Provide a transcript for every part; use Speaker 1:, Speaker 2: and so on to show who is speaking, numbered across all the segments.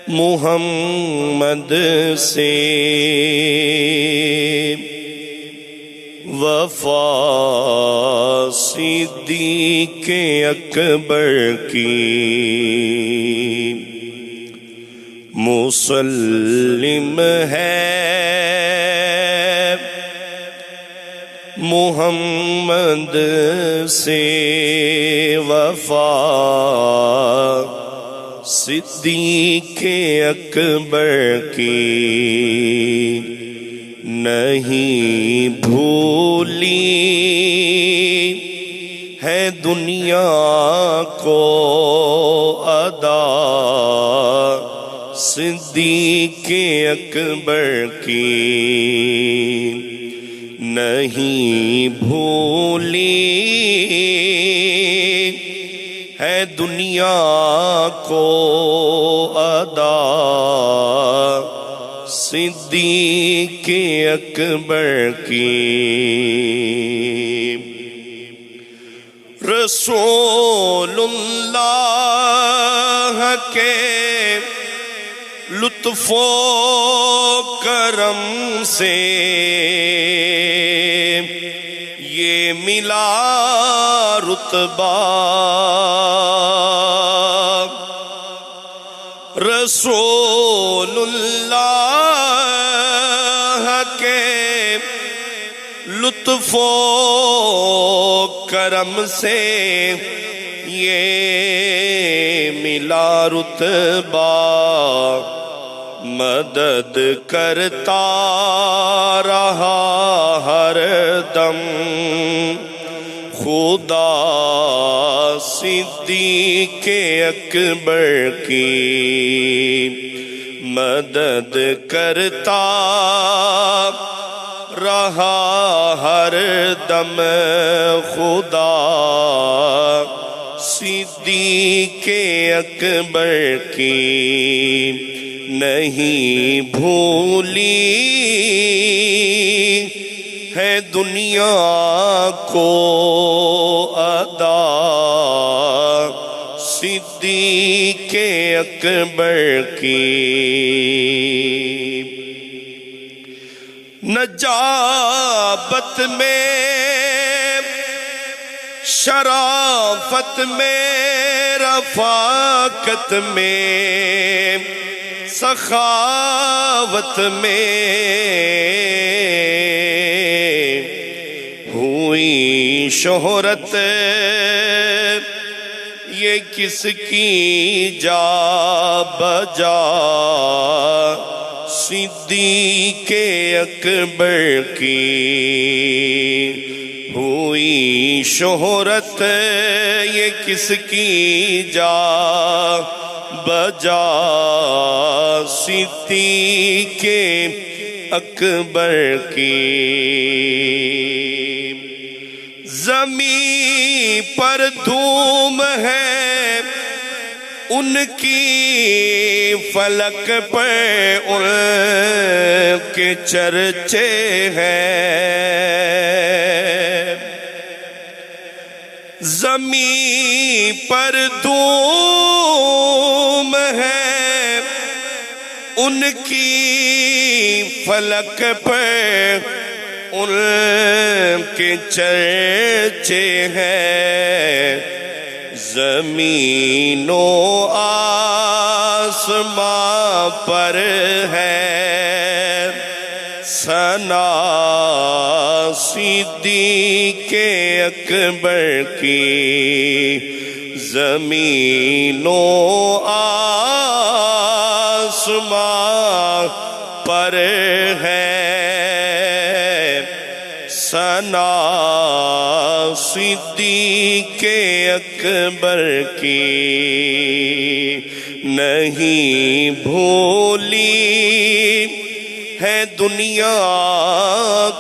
Speaker 1: محمد سے وفا صدیق اکبر کی مسلم ہے محمد سے وفا صدیق اکبر کی نہیں بھولی ہے دنیا کو ادا صدیق اکبر کی نہیں بھولی ہے دنیا کو ادا صدیق اکبر کی رسول اللہ کے لطف و کرم سے یہ ملا رتبہ رسول اللہ کے لطف و کرم سے یہ ملا رتبہ مدد کرتا رہا ہر دم خدا صدیق اکبر کی مدد کرتا رہا ہر دم خدا صدیق اکبر کی نہیں بھولی ہے دنیا کو ادا صدیق اکبر کی نجابت میں شرافت میں رفاقت میں سخاوت میں ہوئی شہرت یہ کس کی جا بجا صدیق اکبر کی ہوئی شہرت یہ کس کی جا بجا صدیق اکبر کی زمین پر دھوم ہے ان کی فلک پر ان کے چرچے ہیں زمین پر دھوم ہے ان کی فلک پر ان کے چرچے ہیں زمین و آسمان پر ہے ثنا صدیق اکبر کی زمین و آسمان پر ہے ثنا صدیق اکبر کی نہیں بھولی ہے دنیا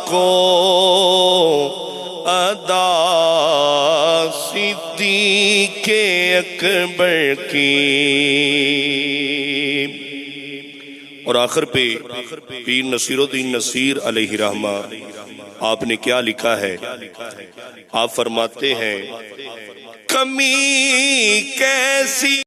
Speaker 1: کو ادا صدیق اکبر کی۔ اور آخر پہ پیر نصیر الدین نصیر علیہ رحمہ آپ نے کیا لکھا ہے؟ آپ فرماتے ہیں کمی کیسی